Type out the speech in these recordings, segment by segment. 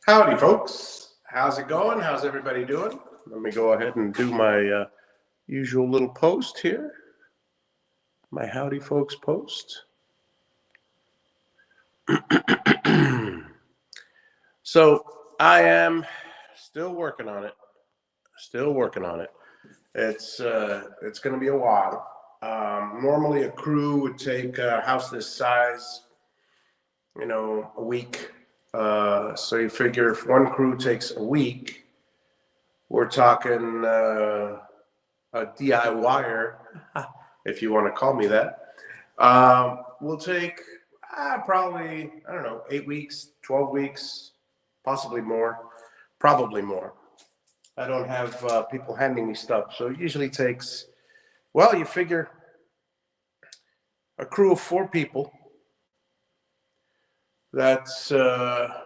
Howdy, folks. How's it going? How's everybody doing? Let me go ahead and do my usual little post here. My Howdy Folks post. So I am still working on it. It's going to be a while. Normally, a crew would take a house this size, a week. So you figure if one crew takes a week, we're talking a DIYer, if you want to call me that. Will take probably, 8 weeks, 12 weeks, possibly more, probably more. I don't have people handing me stuff, so it usually takes, well, you figure a crew of 4 people. That's a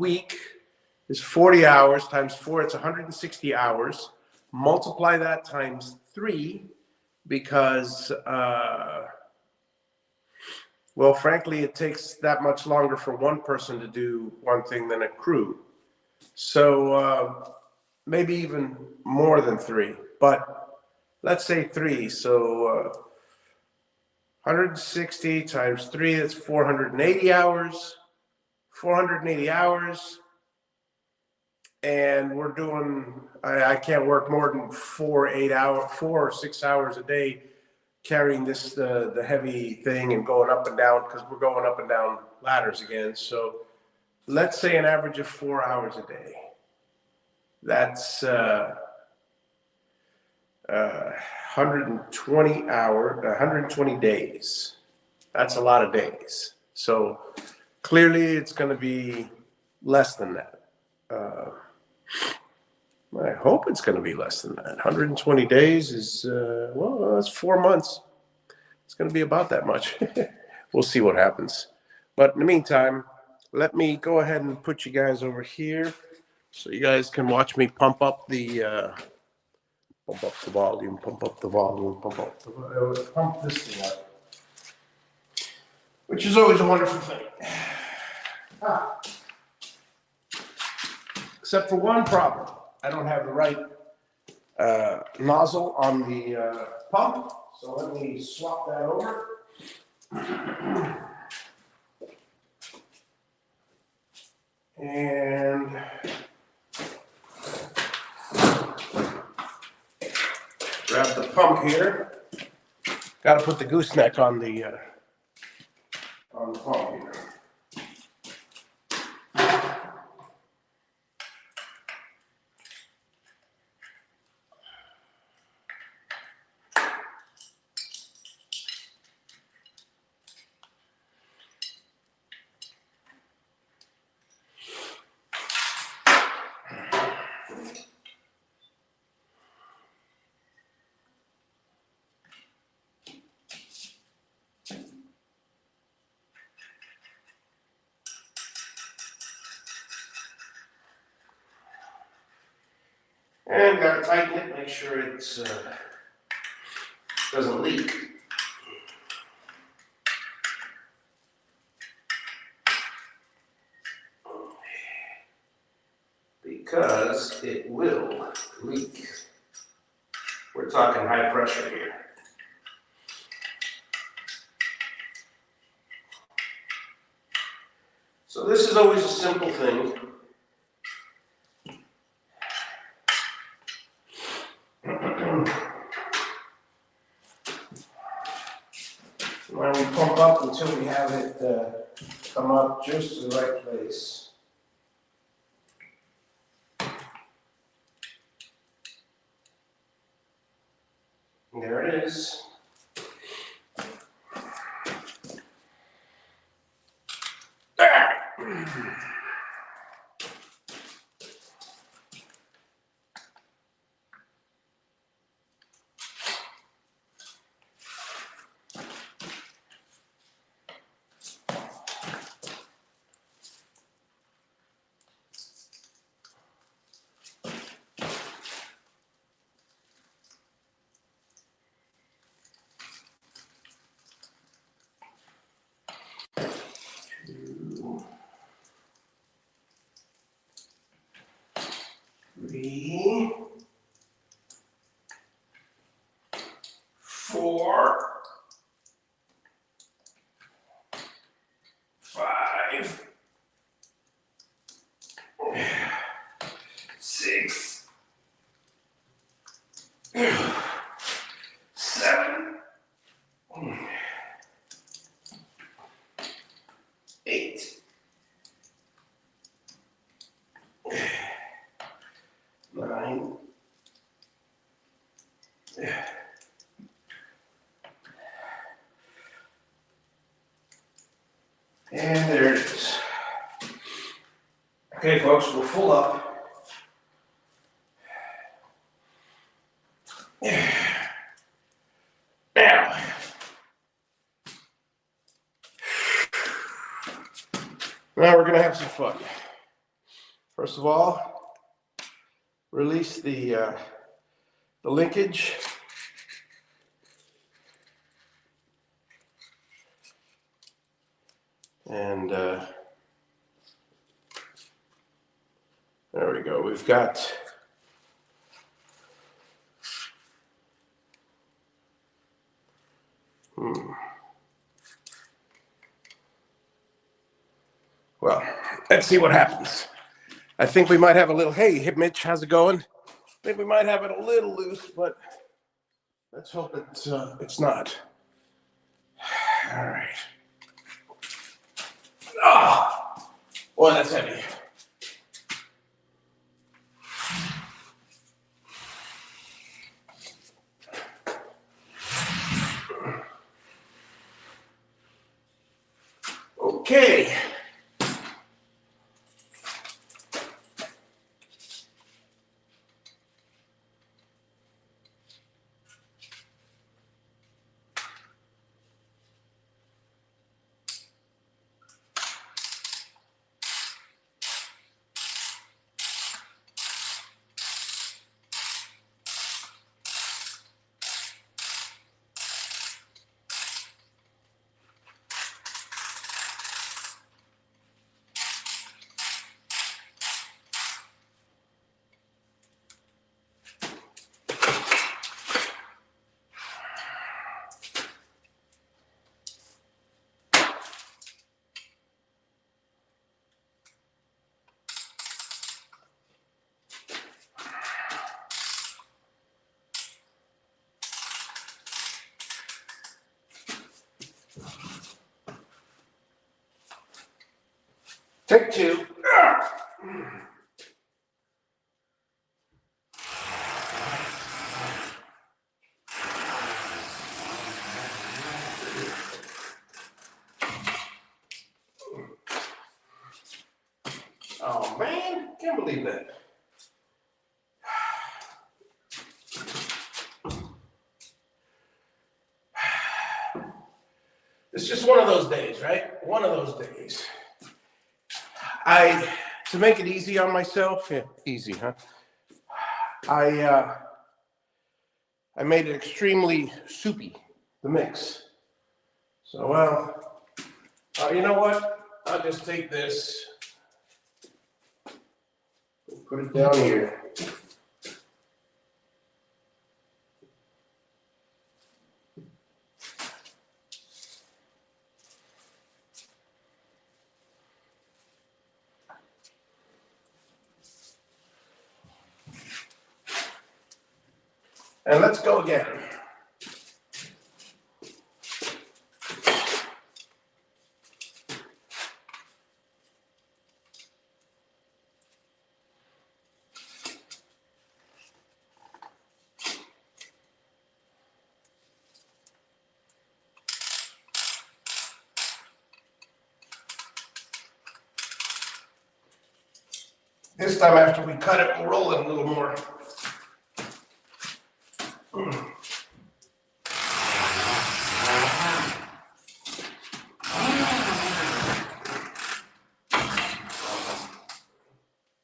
week is 40 hours times 4. It's 160 hours. Multiply that times 3 because, well, frankly, it takes that much longer for one person to do one thing than a crew. So maybe even more than 3, but let's say 3. So 160 times 3, that's 480 hours. 480 hours. And we're doing, I can't work more than 4 or 6 hours a day carrying this, the heavy thing and going up and down because we're going up and down ladders again. So let's say an average of 4 hours a day. That's 120 days. That's a lot of days. So clearly it's going to be less than that. I hope it's going to be less than that. 120 days is, well, that's 4 months. It's going to be about that much. We'll see what happens. But in the meantime, let me go ahead and put you guys over here so you guys can watch me pump up the volume, pump this thing up, which is always a wonderful thing. Except for one problem. I don't have the right nozzle on the pump, so let me swap that over. And grab the pump here. Got to put the gooseneck on the pump here. And got to tighten it, make sure it doesn't leak. Because it will leak. We're talking high pressure here. So this is always a simple thing. When we pump up until we have it come up just to the right place. There it is. 3, 4, 5, 6, 7, 8, 9, and there it is. Okay, folks, we're full up. Now, we're going to have some fun. First of all, release the linkage. And there we go. We've got well, let's see what happens. I think we might have a little, hey, Mitch, how's it going? I think we might have it a little loose, but let's hope it's not. All right. Ah, boy, that's heavy. Okay. Take 2. Oh man, can't believe that. It's just one of those days, right? One of those days. To make it easy on myself, yeah, easy, huh? I made it extremely soupy, the mix. So, well, you know what? I'll just take this, put it down here. And let's go again. This time after we cut it, we'll roll it a little more.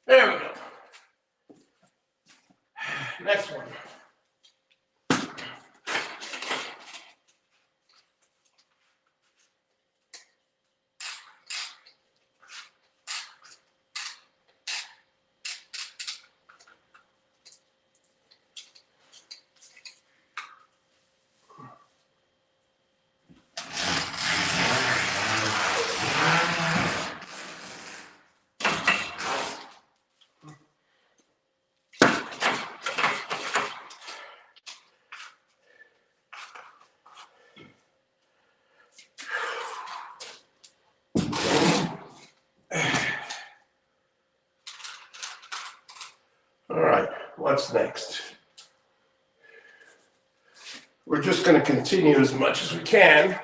There we go. Next one. All right, what's next? We're just going to continue as much as we can.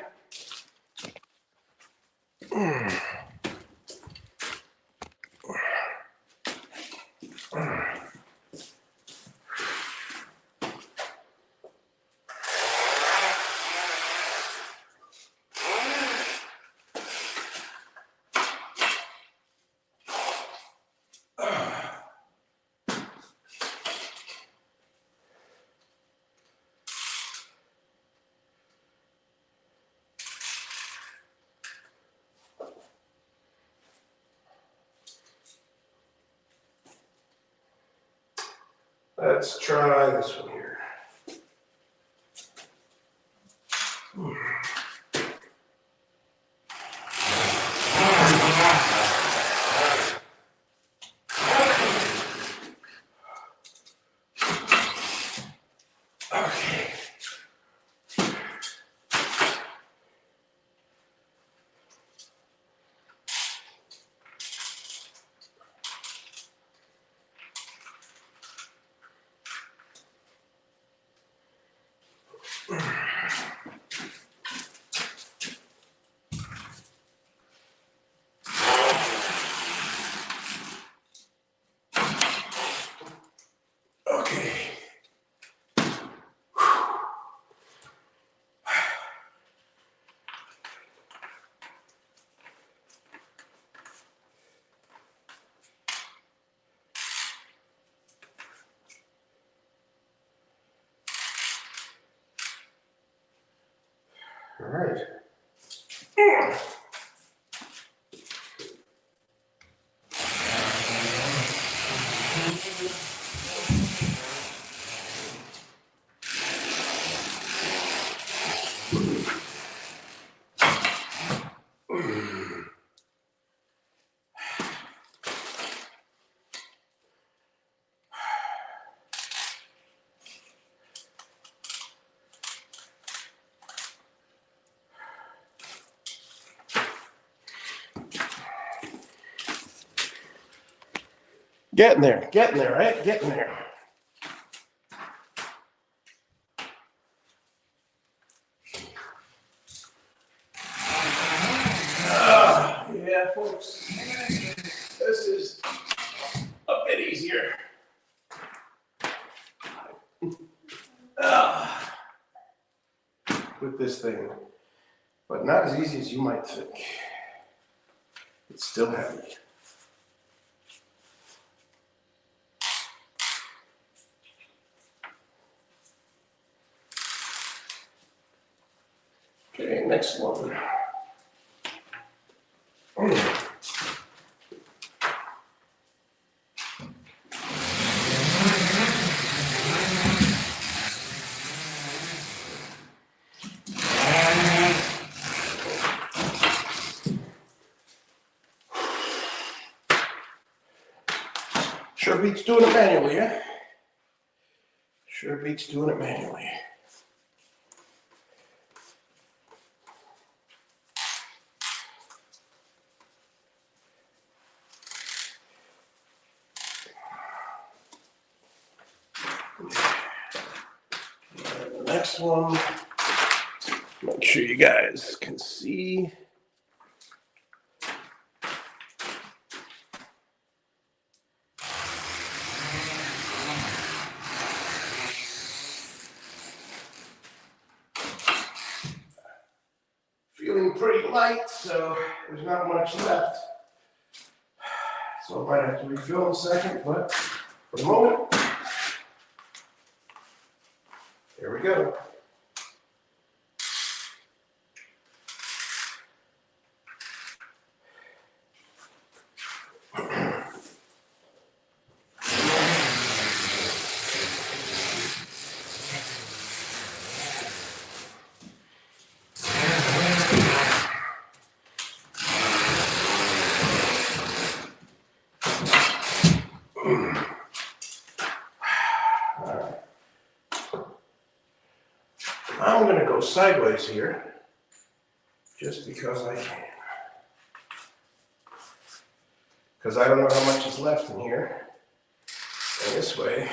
Let's try this one here. Okay. Okay. All right. Getting there, right? Getting there. Yeah, folks, this is a bit easier. With this thing, but not as easy as you might think. It's still heavy. Okay, next one. Sure beats doing it manually, yeah? Sure beats doing it manually. And the next one, make sure you guys can see. Feeling pretty light, so there's not much left. So I might have to refill in a second, but for the moment, here we go. I'm going to go sideways here, just because I can. Because I don't know how much is left in here. And this way.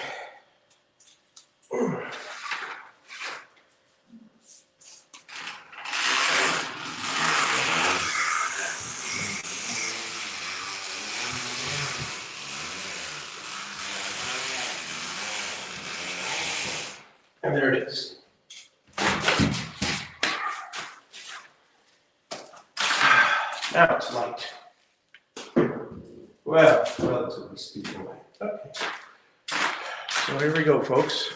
And there it is. Now it's light. Well, relatively speaking. Okay. So here we go, folks.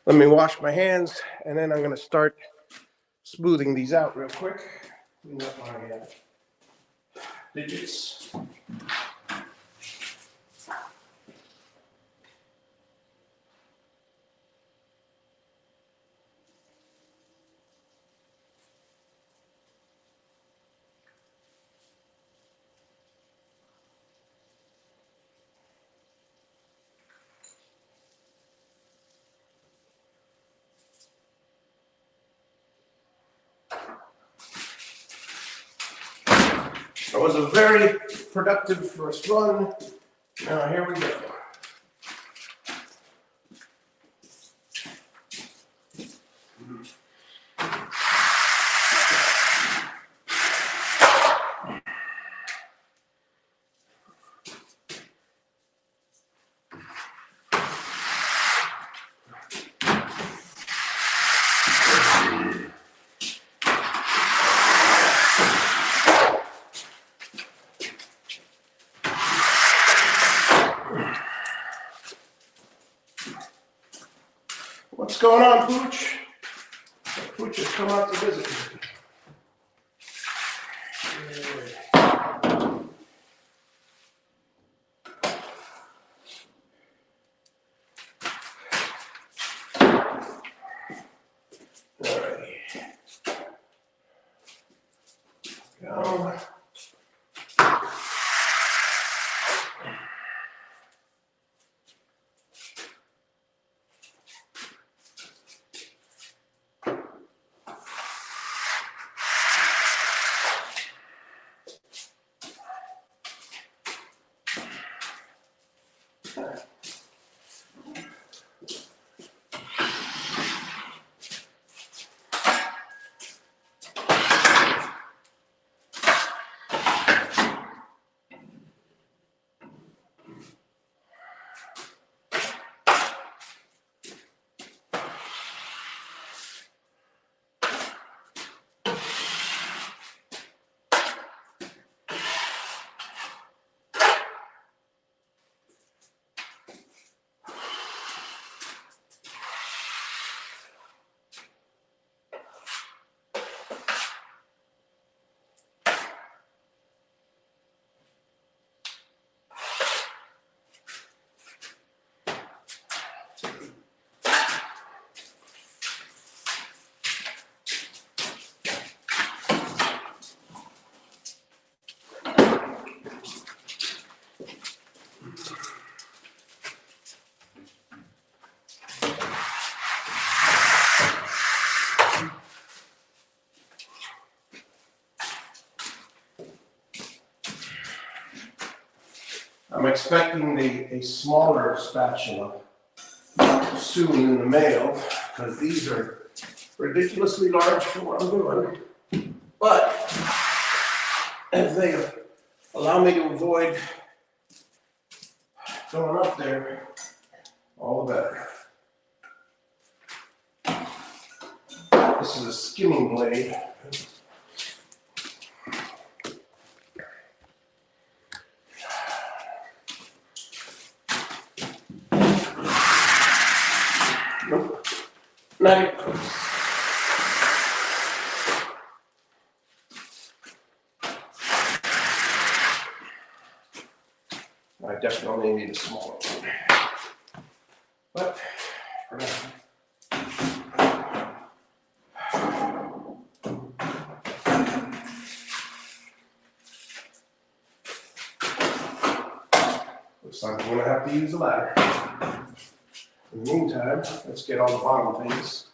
Let me wash my hands, and then I'm going to start smoothing these out real quick. Clean up my digits. It was a very productive first run. Now here we go. What's going on, Pooch? Pooch has come out to visit me. Go. I'm expecting a smaller spatula soon in the mail because these are ridiculously large for what I'm doing. But if they allow me to avoid going up there, all the better. This is a skimming blade. Nope, not even close. I definitely need a smaller one. But for now. Looks like I'm gonna have to use a ladder. In the meantime, let's get all the bottom things.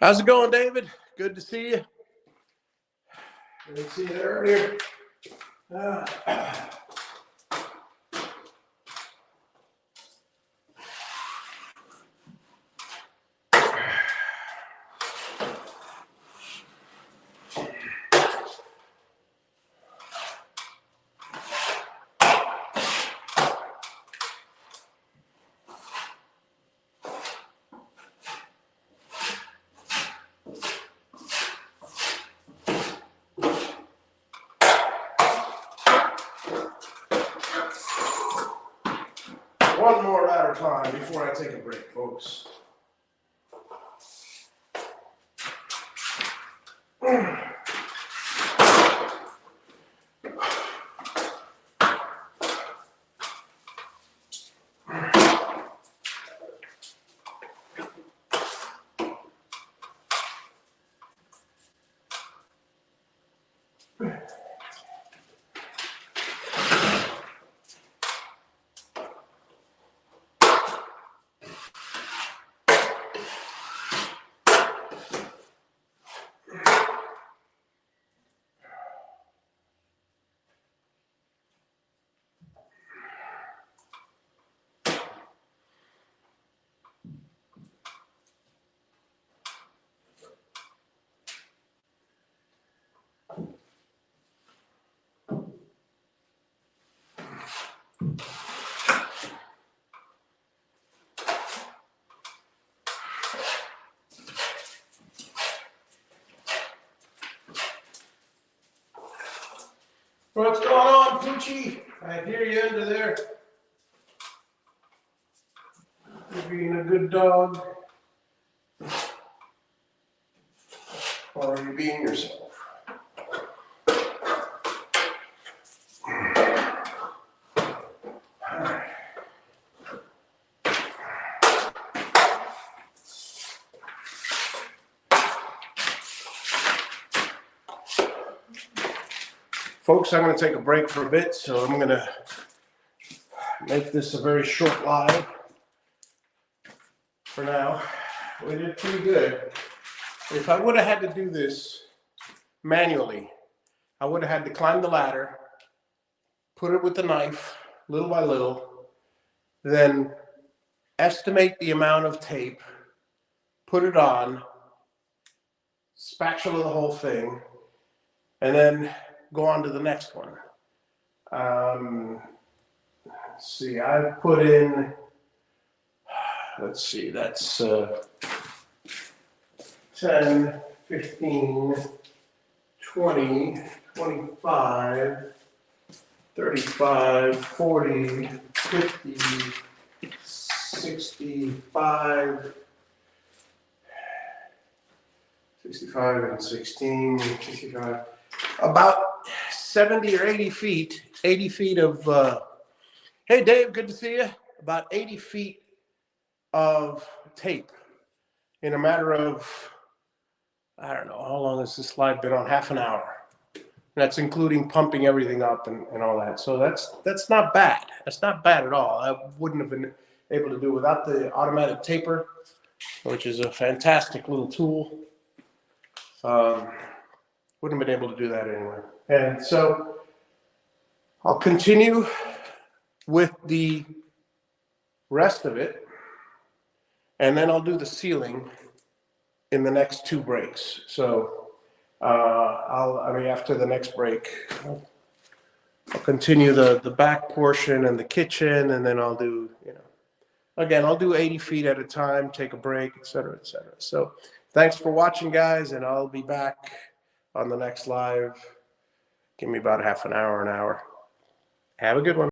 How's it going, David? Good to see you. Didn't see you earlier. One more ladder climb before I take a break, folks. What's going on, Poochie? I hear you under there. You're being a good dog. Or are you being yourself? Folks, I'm going to take a break for a bit, so I'm going to make this a very short live for now. We did pretty good. If I would have had to do this manually, I would have had to climb the ladder, put it with the knife, little by little, then estimate the amount of tape, put it on, spatula the whole thing, and then go on to the next one. Let's see, I've put in, let's see, that's 10, 15, 20, 25, 35, 40, 50, 65, 65 and 16, 65, about 70 or 80 feet, 80 feet of, hey Dave, good to see you. About 80 feet of tape in a matter of, I don't know, how long has this slide been on? Half an hour. That's including pumping everything up and all that. So that's not bad. That's not bad at all. I wouldn't have been able to do it without the automatic taper, which is a fantastic little tool. Wouldn't have been able to do that anyway. And so I'll continue with the rest of it, and then I'll do the ceiling in the next 2 breaks. So after the next break, I'll continue the back portion and the kitchen, and then I'll do, again, I'll do 80 feet at a time, take a break, et cetera, et cetera. So thanks for watching, guys, and I'll be back on the next live. Give me about half an hour, an hour. Have a good one.